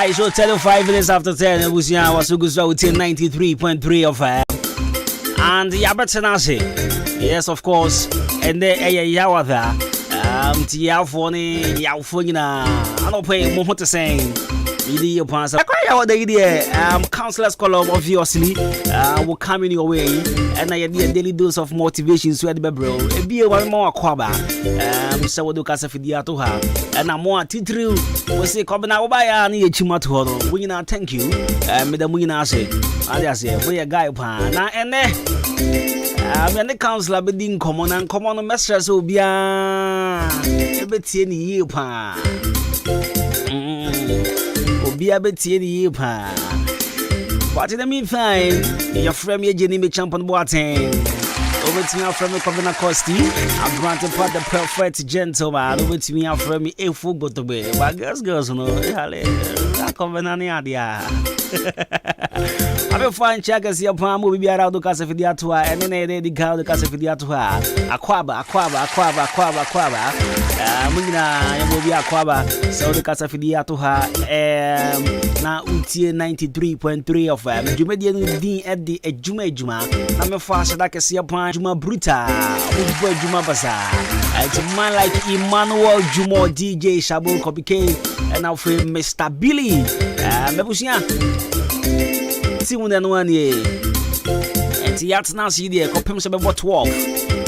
Right, so 5 minutes after 10, was 93.3 of and Yabatanase. Yes, of course. And then Yawada. Tiafoni, Yafuna. I don't pay more to say. Video pass. I quite the idea. Counselors column obviously will come in your way, and I need a daily dose of motivation. So, bro, be one more quaba. So, do Casafidia to her, and I'm more titru. We say, come now by any chimatuano. We now thank you, Madam Wina say. I say, we a guy pan. Now, and then I'm the counselor being common and common masters will be a bit in you pan. Be a bit here, pa. But in the meantime, your friend, your Jenny champion boating. Over to me, our friend, Kobina Costi. I'm granted part the perfect gentleman. Over to me, our friend, me a fool go to bed. But girls, no, I come in any idea. I will find checkers your palm will be around the Casafidia to her, and then they call the Casafidia to her. Aquaba. Muna will be Aquaba, so the Casafidia to her. Now, Uti 93.3 of Jumedian D at the Adwuma-Adwuma. I'm a fast like a sea upon Juma Bruta, Juma Bazaar. It's a man like Emmanuel Jumo, DJ Shabu Kopike, and now for Mr. Billy. Mebusia. See when one year. And the now see there, Copim about 12.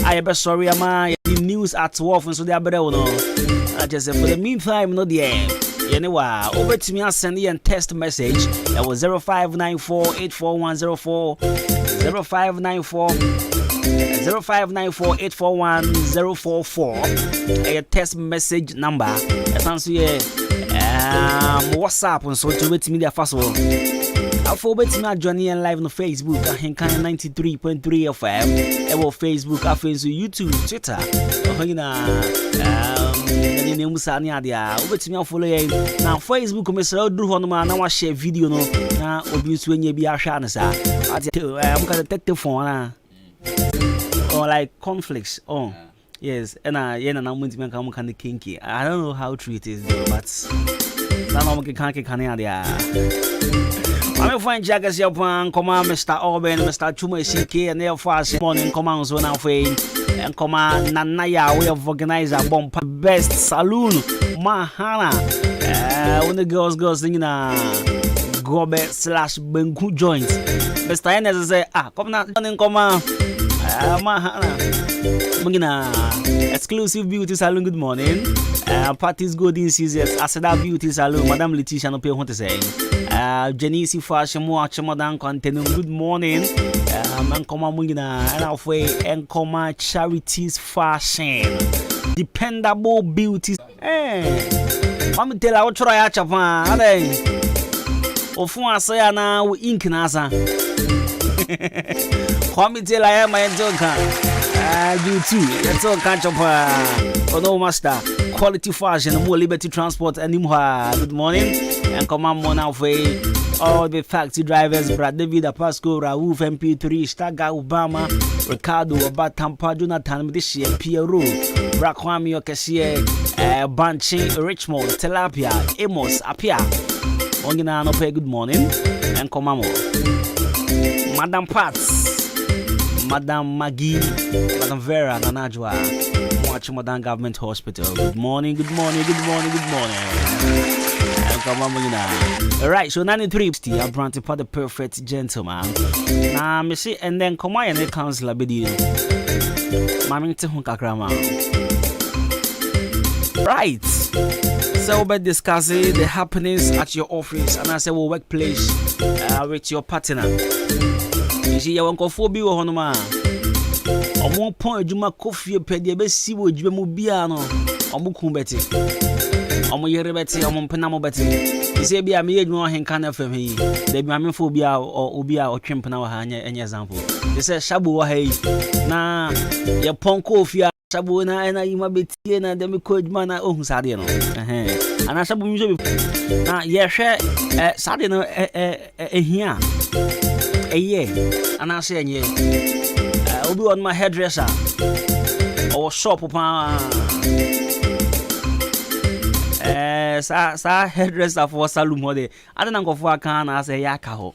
I am sorry, am I the news at 12 and so they are better. No, I just said for the meantime, no, the end. Anyway, over to me, I'll send you a text message. That was 0594-84104, 0594-841-044. A text message number. That's answer WhatsApp and so to wait me there first of all. I'll forward to me joining live on Facebook. Ahenkan 93.3 FM. Ewo Facebook, Facebook, YouTube, Twitter. Over to me follow now Facebook. Mr. Drew Honoma. Now I share video no. Now obviously when you be a share sa. I'm gonna take the phone or like conflicts. Oh. Yes, and I'm going to make a kind of kinky. I don't know how true it is, though, but I'm going to find Jaggers Japan, command Mr. Orban, Mr. Chuma CK, and their fast morning commands on our way, and command Nanaya, way of organizer, bomb best saloon, Mahana. When the girls singing Gobe / Benku joint. Mr. Enes say, come now, command Mahana. Exclusive beauty salon, good morning. Parties good in seasons. Asada beauty salon, Madame Letitia no pay what to say. Janice fashion watch Madame Continue, good morning. And come on, and halfway and come on, charities fashion. Dependable beauty. I'm tell I will try a Japan. Of one say now ink nasa. Come tell I am my joker. You too. Let's all catch up. Oh no, master. Quality fashion, more liberty transport anymore. Good morning. And come on, now for all the taxi drivers, Brad David, Pasco, Raouf, MP3, Staga, Obama, Ricardo, Tampa, Jonathan, Medishia, Pierrot, Brakwami, Cashier, Banchi, Richmond, Tilapia, Amos, Apia. Ongina, no pay good morning. And come on, Madam Pats. Madam Maggie, Madam Vera, Nanajwa, watch Madam Government Hospital. Good morning. Alright, so 93 I'm granted for the perfect gentleman. Now, me see, and then come on, and the counselor be Mammy Tehunkakrama. Right, so we're discussing the happenings at your office and as a workplace with your partner. You see, you won't phobia on ma. On one point, you might coffee pay the best see what you will be on Mukumbeti. On my Yerebeti, on Penamo Betty. You say, be a mere no Ahenkan Fm. They be a phobia or Ubia or Chimpana, any example. They say, Shabu, hey, nah, your ponko, Sabuna and I might be Tiana, then we could man at own Sadiano. And I sabu usually. Now, yes, Sadino here. A year, and I say, yeah, I'll be on my hairdresser or shop upon sa hairdresser for saloon ho de ade na nkofo aka na say ya ka ho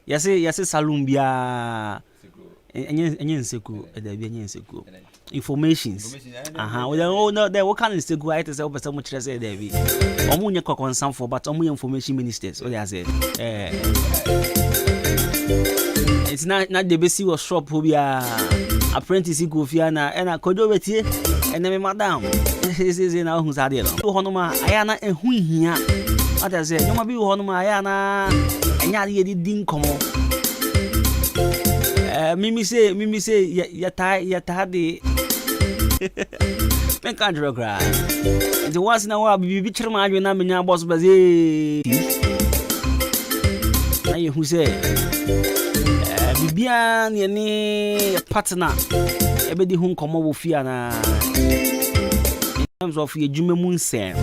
yesi saloon bia enye nseku da bia enye nseku informations we don't know there what kind of nseku I to say open some chire say there be omo nye kokonsam for but omo information ministers what they say it's not the best was shop ho bia apprentice go fia na kojo betie ene me madam say na hu sade no ho no ma aya na ehu hia what I say no ma bi ho no ma aya na enya de din komo mimi say ya ta de men can't cry the once na wa bi chirma adwe na menya boss baze na ye hu say bibia ne partner ebedi hu nkomo wo fia na in terms of your jumemu nsem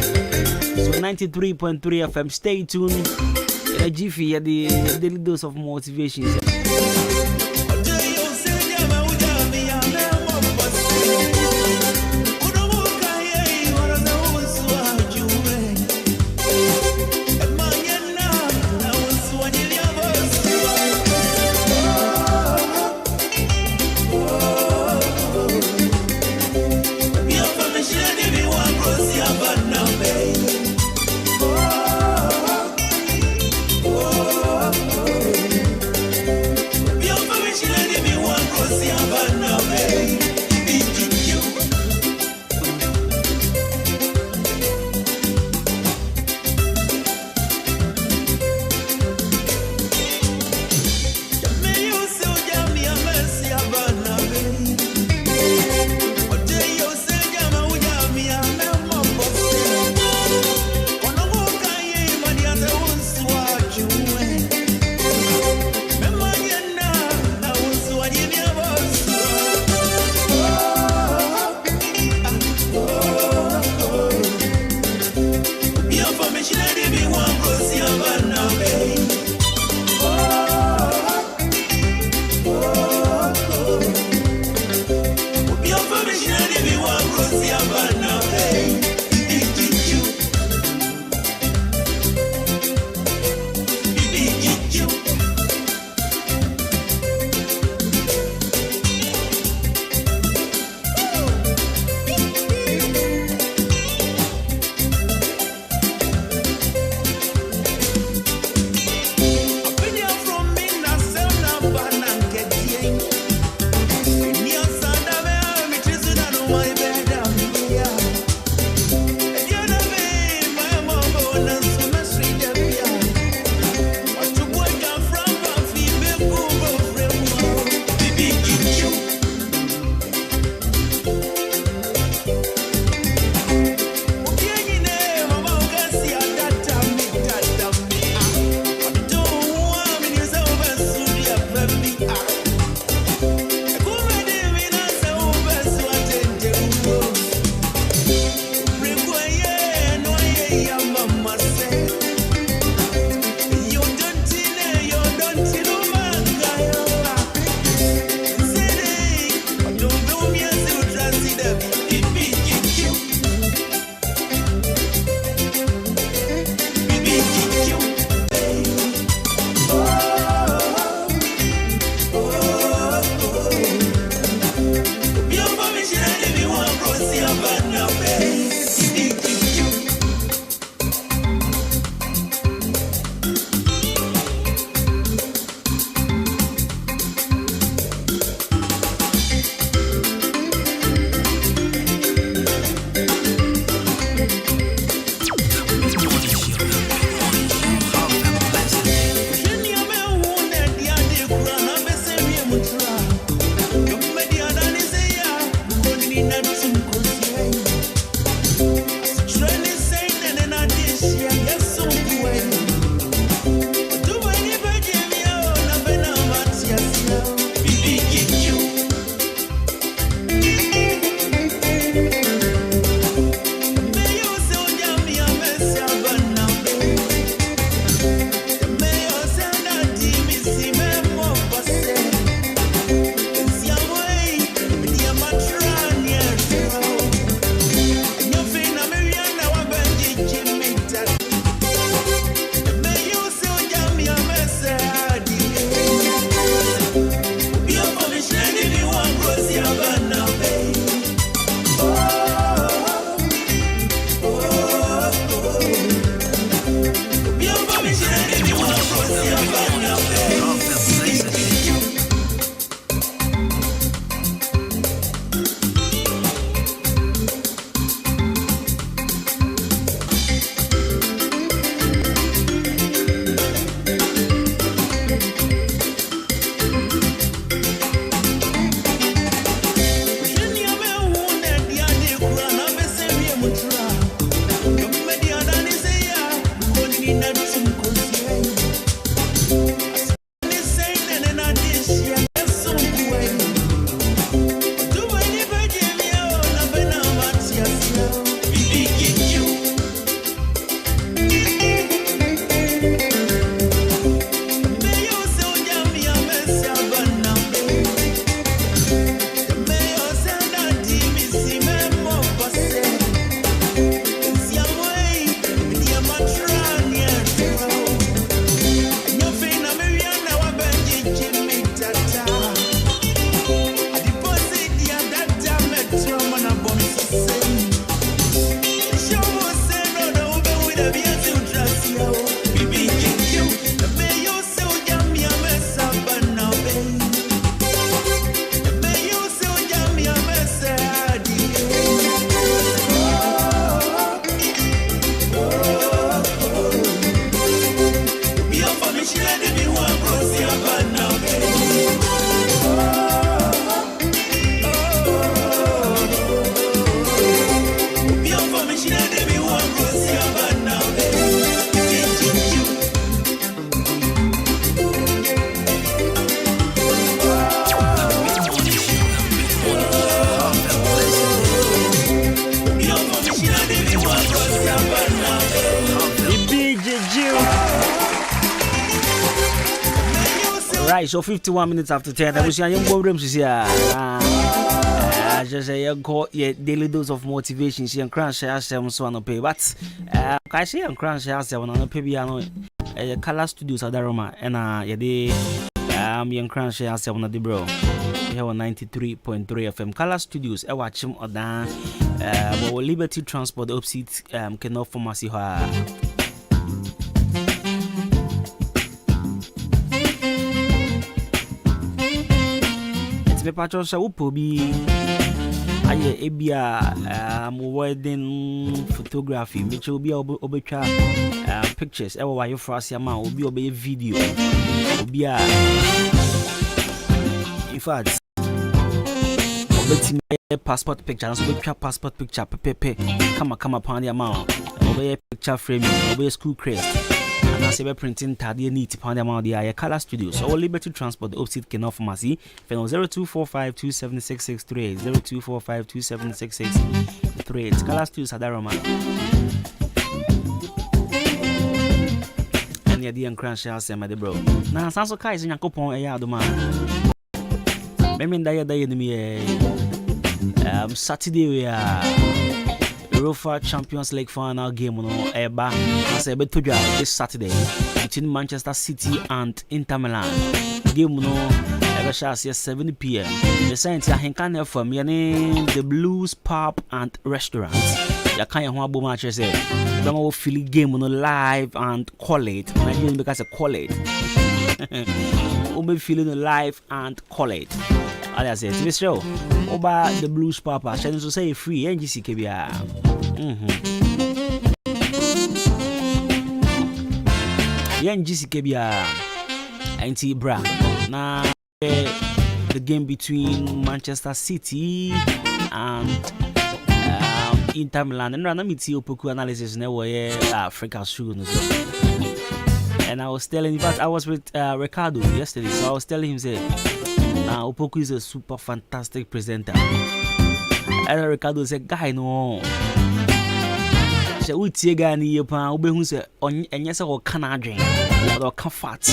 so 93.3 FM stay tuned Jiffy the daily dose of motivation. You're Right, so 51 minutes after 10. I was young programs here. Just a call your daily dose of motivation. She and crash ourselves on pay. But I see and crash ourselves on a piano. Color Studios at Roma and young crash ourselves on the bro. Here on 93.3 FM. Color Studios. I watch him or down. Liberty Transport opposite cannot pharmacy. Me patcho sa upo bi aye ebia wedding photography me che obi obetwa pictures e wa your frase ama obi obe video obi in fact obeti me passport picture so obetwa passport picture pepe kama pan ya ma obe picture frame obe school crest and I say printing tadi neat pound amount the Color Studios or Liberty Transport the opposite Kenol Pharmacy phone 0245276638 0245276638 Color Studios Adaroma and the and crash house and my bro na sanso kai is Yakopon e Adwuma memin da me Saturday we are UEFA Champions League final game no eba as e betodwa this Saturday between Manchester City and Inter Milan. Game no eba shall 7 p.m. The Saint Ahenkan FM yani the Blues Pub and Restaurant. Ya kan ho abo match say dem go feel game no live and call it. Nigerian because call it. We be feeling live and call it. I say this show over the Blues Pub channel so say free NGC kebia. NGC kebia anti bra na the game between Manchester City and Inter Milan and rana miti opoku analysis na we Africa show no so. And I was telling, in fact, I was with Ricardo yesterday, so I was telling him, say, Opoku is a super fantastic presenter. And Ricardo said, guy, no. Say, we take guy ni yepa, ube hu say, enyesa or canadrin, or comfort.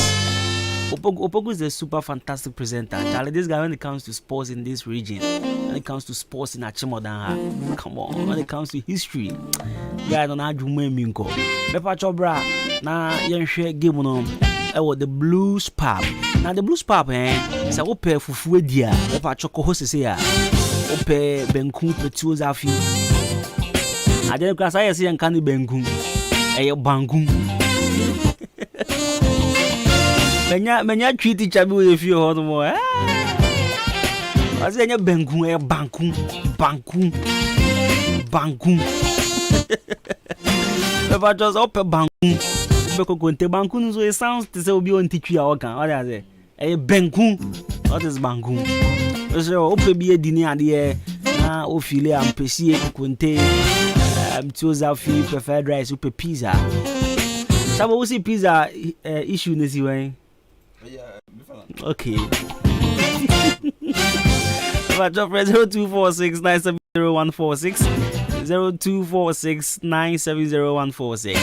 Opoku is a super fantastic presenter. Charlie, this guy, when it comes to sports in this region, when it comes to sports in Achimodan, come on, when it comes to history, guy don't Adwuma-Adwuma On Ahenkan Fm. Na yenhwe game no the Blues Pub. Na the Blues Pub say ope fufu dia e pa choko ho sese ya ope benku petuo zafi ade kwa sa yesi yanka ni benku e banku menya twiti chabi we fi ho no mo asi enya benku e banku e pa just ope banku Konte banku so it sounds to say obi on titwi a okan what I say benku what is banku so ope bi edini ade na o file ampesi konte mtiozafi preferred rice ope pizza sabo we see pizza issue nesi wen okay but your 0246970146 0246970146.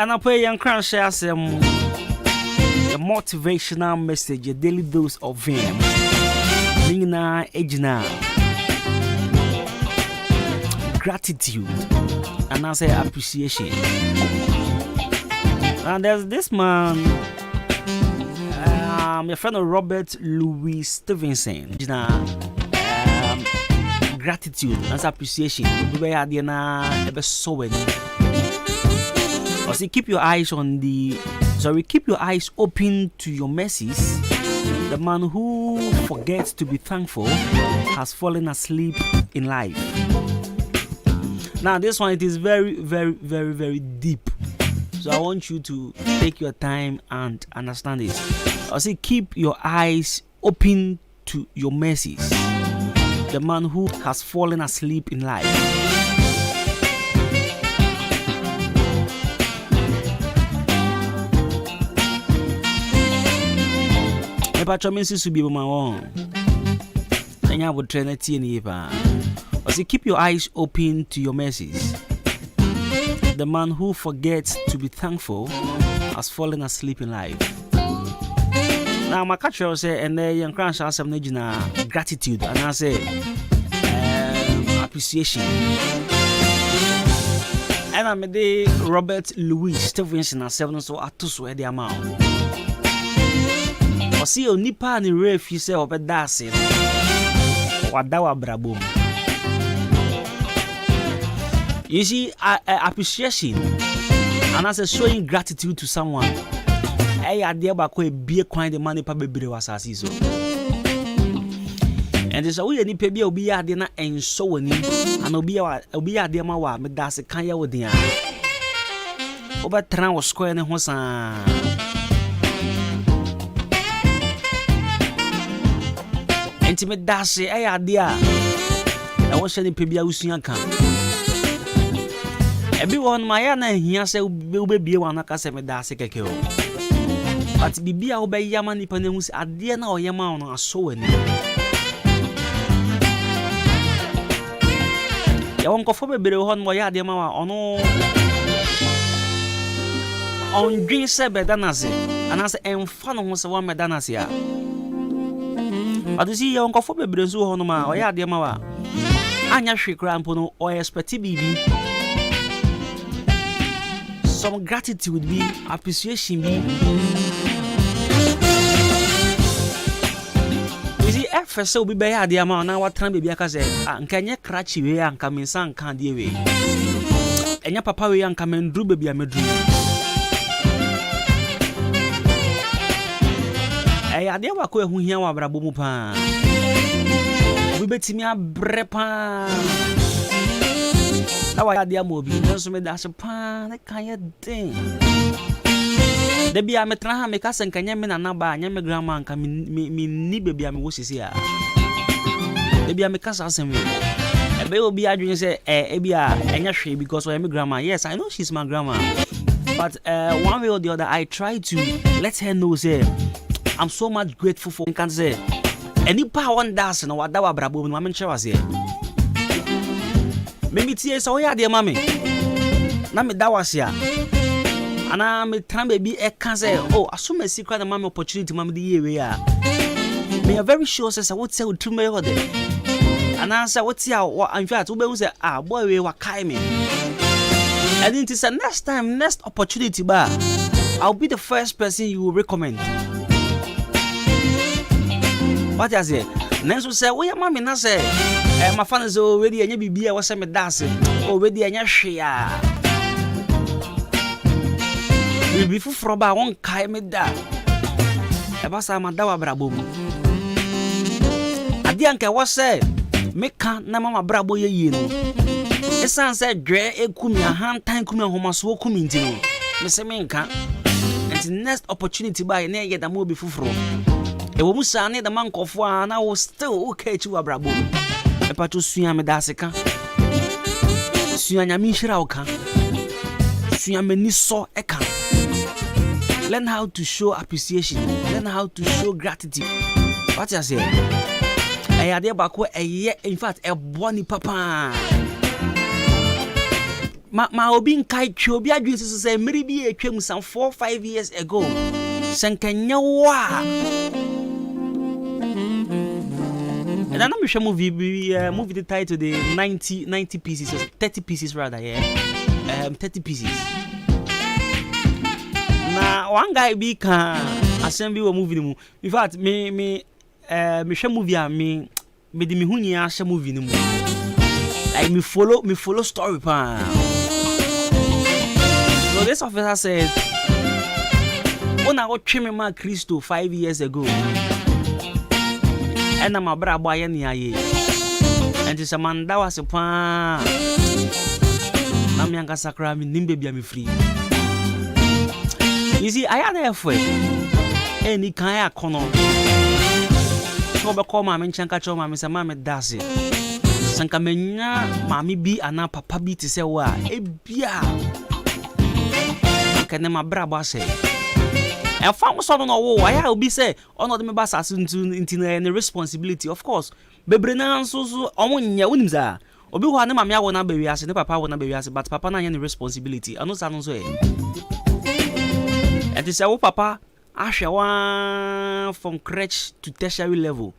And I pray young crown share some a motivational message, a daily dose of him. Nina ejina gratitude and I say appreciation. And there's this man, my friend Robert Louis Stevenson. Gratitude and appreciation. We are the na ebe sowing. Keep your eyes open to your mercies. The man who forgets to be thankful has fallen asleep in life. Now this one, it is very, very, very, very deep. So I want you to take your time and understand this. Keep your eyes open to your mercies. the man who has fallen asleep in life. Keep your eyes open to your mercies. The man who forgets to be thankful has fallen asleep in life. Now, my catcher say, and the young crash has some gratitude, and I say appreciation. And I'm a Robert Louis Stevenson and 7 so at 2 swear the amount. Or see you nipa and ref you say of a dancing. What dawa brabo. You see, appreciation and as a showing gratitude to someone. I idea about be a kind of money probably was as so. And there's a way any baby will be a dinner and so on, and will be a dear mawa, but that's a kind of dinner. Over Tran was square and was intimate dash, I idea. I was sending baby a Usian camp. Everyone, my Anna, he said, will be one of us and that's a kill. But Bibi obey Yamani Panemus at Diana or Yaman or so any. You won't go for a bit of one way, Yama on green Sabbath Danasi, and as a fun was a one Madanasia. But you see, you won't go for a bit of Zuhonoma or Yadiamawa. Anya Shikrampono or a spetty baby. Some gratitude be, appreciation be. You see, first so be by the amount now what time be because and can you cratch away and come in some can't be away. And your papa and come and do baby a medru. I had never quit who here were Brabumupa. We bet me a brepa. Now I had the movie, no so that's a pan, that kind of thing. The be a metra make us and can yamin and naba, and yammy grandma and come in me baby. I'm wishes here. The be a make us as a baby will be arguing say, Ebia, and your she because I'm a grandma. Yes, I know she's my grandma, but one way or the other, I try to let her know, say, I'm so much grateful for. Can say, any power on das and what that was brabo when my was here. Maybe tears so yeah, dear mommy. Nami that was here. And I'm trying to be a cancer. Oh, assume a secret and mommy opportunity, mammy, the year we are. Me are very sure, says I would say to me order. And I said, what's your what? In fact, we say, boy, we were kind. And it is a next time, next opportunity, bar. I'll be the first person you will recommend. What is it? Nenso say, "We mommy na say, my fan is already anya bibia was me dancing. Already anya hwea." We be fu ba won kai me da. E ba sa ma da wa brabo mu. Ade anka wo say, me ka na mama brabo ye yi no. Esan say dwe ekumi ahantan kumi ahomaso kumi ntino. Me say me nka. And next opportunity by na ye da mo be fufuro. E wo musa ne the man kofo na wo still okay to abrabo e pato sua me da seka sua nyame hira oka sua mani so eka. Learn how to show appreciation, learn how to show gratitude. What you say I ade bako in fact e boni papa ma obi nkai twa obi adwin say meri bi e twam some 4-5 years ago senkanya wa. And I'm sure movie the title the 90 pieces, 30 pieces rather, yeah. 30 pieces. Now one guy be can assembly a movie. In fact, me share movie me the me huni share movie no. Like me follow story pa. So this officer said, when I got trim my Christo 5 years ago. And I'm a bra boy and ye. And it's a man that was a pan. I'm young as a crime in Nimbe be free. You see, I had a way. Any kind of corner. So be call mama nchanka cho mama say mama dase. Sanka menya mama bi ana papa bi te say wa ebia. Kene ma brabo say. And fam so no wo why I be say ono de me ba sase into any responsibility of course. Bebre na so omunya wonim za. Obi ho na mama ya na ba wiase ne papa wo na ba wiase but papa na any responsibility. Ano sa no so e. And say wo papa ahwe from crèche to tertiary level.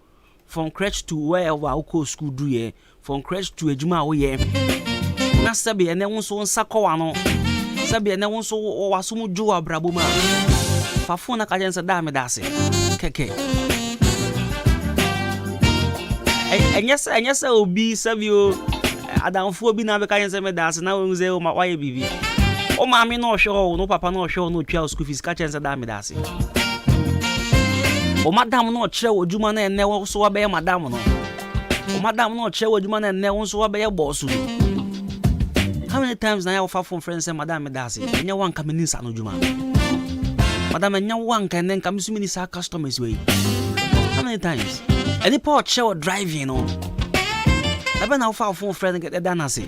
From crèche to wherever I go school do ye. From crèche to ejuma wo ye. Na sabe ene won so nsakọ wa no. Sabe ene won so waso mu jo abrabo ma. Fa fona ka jense da me dase. Keke. Enyesa obi sabe o adamfo bi na be ka jense me dase na won ze o ma waye bibi. O mama no hwe no papa no hwe no twa school fees ka jense da me dase. O madam no kire odwuma na ene wo so wa be madam no. O madam no kire odwuma na ene wo so wa be boss no. How many times na ya offer from friends say madam me dase. Enya wan ka meni sa no odwuma. Madam enya wan ka nen ka misumi ni sa customers we. How many times? Any part kire driving no. Na be na offer from friend get da na say.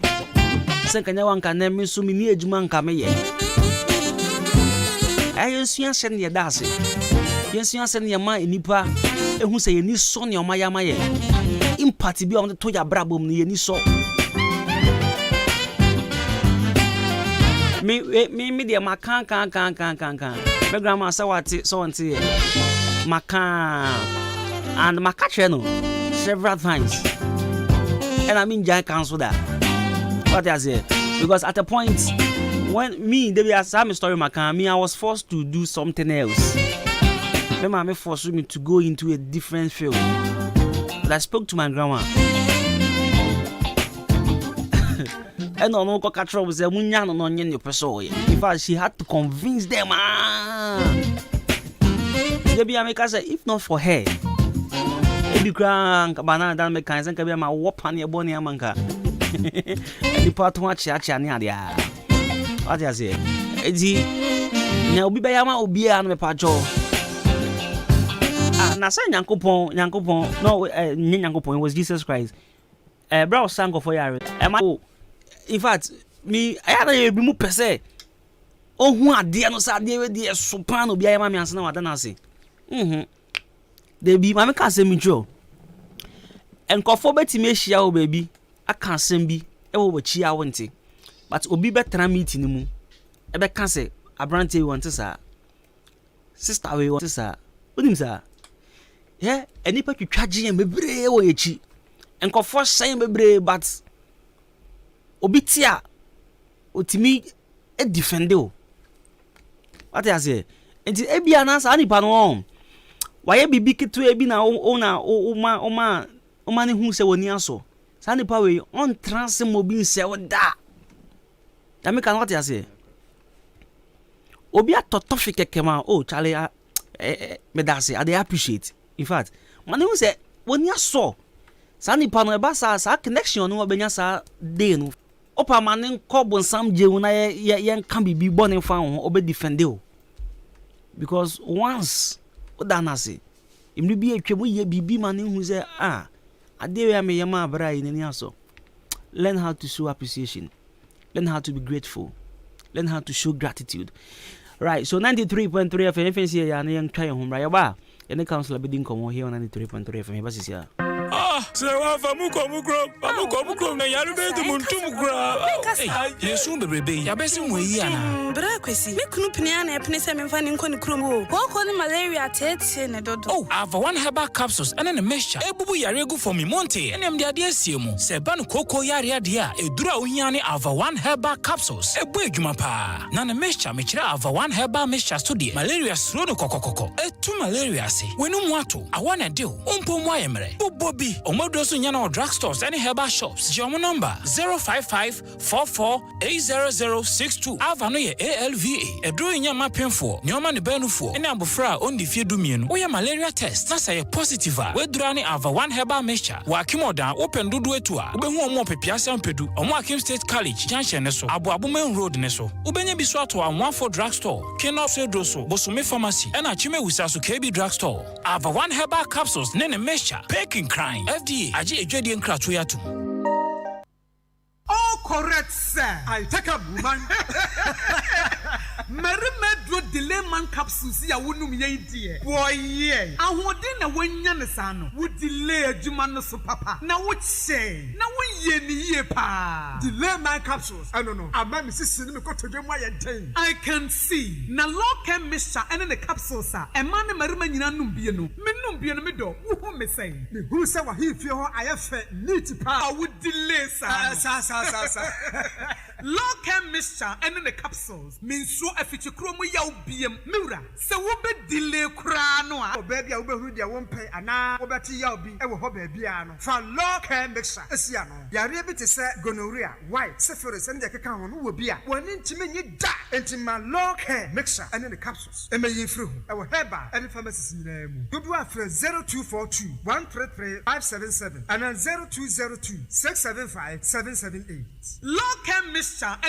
Say ka enya wan ka nen misumi ni adwuma nka me ye. Ayo suan sen ye dase. Yensu ase ne ma enipa ehu se yeni so ne oma yama ye impact bi on to ya brabom ne yeni so me de makan me grandma say what so until makan and makache no several times and I mean jai cancel that what I say because at a point when me they be ask me story makan me I was forced to do something else. My mama forced me to go into a different field. But I spoke to my grandma. And no go catch up with them. No in fact, she had to convince them. Maybe I make her say, if not for her, maybe grand banana don't make kinds and can be my whoop on your bonny amanka. And the part watch ya. What I say? Now be by Yama Obia and me pacho. Na say Nyankopon no Nyankopon was Jesus Christ. Bro sang for yare. In fact, me I had a be mu pese. Oh hu ade no sa ade we de sopan obi ayama me ansa na wada na ase. They be mama ka se mi tro. Enkofo betimi ehia o baby aka asem bi e wo bachi a wonte. But obi betra meeting mu. E be ka se abrante we wonte sa. Sister we wonte sa. Onim sa. Yeah, enipa twitwaje en bebre wo echi. Enkofo shen bebre but obi tia otimi e defend o. What I say? Enti ebia na sa nipa no. Waye bibi kitu ebi na oma ne hu se woni aso. Sa nipa we on trans mobi se oda. Da me kan what I say? Obi atotofi kekema oh chale me da say I dey appreciate. In fact, man who say when you saw Sani pano eba sa connection no obenya sa dey no. Opa man nko bonsam je una ye kan bibi bone fa ho obe defend o. Because once odana say imri bi atwemu ye bibi man hu say ade we me yema abra yi nani aso. Learn how to show appreciation. Learn how to be grateful. Learn how to show gratitude. Right, so 93.3 FM FNC ya na yang try home right ba. Any council bidding come here on 93.3 FM basi sia. So afamuko na yaru be to muntum gra. Yesu bebebe ya besi mu yi ana. Bra kwesi. Me kunu pini ana epne se me mfa ni nko ni krom ho. Ko ni malaria tete ne dodo. Oh, ava one herbal capsules and a mixture. Ebubu yare go for me monte. Enem de ade asiemu. Se ba no koko yare ade a edura ohia ne ava one herbal capsules. Ebu adwuma pa. Na na mixture me kira ava one herbal mixture study. Malaria suro no kokokoko. Etu malaria se. Wenu mu ato. Awana de o. Ompo mu ayemre. Bobi. Omodo so nya na drugstores any herbal shops. Your number 05544800062. Ava no ye ALVA. Edro nya mapemfo. Nyoma ne benufo. Ene abofra ondi fie dumienu. Oya malaria test. Na say positive. We durani Ava 1 herbal mixture. Wa kimoda open dudu etu a. Ubehu omo pepiasa mpedu. Omo Akim State College junction ne so. Abuabumen road ne so. Ubenye biso ato a for drugstore. Keno Sedroso. Bosome pharmacy. Ena chime wisasu KB drugstore. Ava 1 herbal capsules nene mixture. Peking crime. FDA. Aji ejwedi enkratu yatu. All correct, sir. I take a woman. Merimedro delay man capsules ya wonum ye die. Boy ye. Ahode na wanya ne sa no. Wo delay adwuma no so papa. Na wo che. Na wo ye ni ye pa. Delay man capsules. I don't know. Ama me sisi ni me ko todwe mu ayenten. I can see. Na local mixture ene ne capsules a. E ma ne merima nyina num bie no. Me num bie no me do. Wo hu me say. Me hu say wa hi fie ho ayefe neat pa. Wo delay sa. Sa. Local mixture and the capsules means so afiche kromo ya obiem miura se wo be delay kra no a baby a wo be hu dia wo mpe ana wo beti ya obi e wo ho baby a no fa local mixture esia no yare bi te se gonorrhea white syphilis and the keka ho no wo bi a woni ntime nyi da entima local mixture and the capsules e meyin free ho e wo herbal and pharmacies nyina mu dodo afre 0242 133 577 and 0202 675 778 local mixture and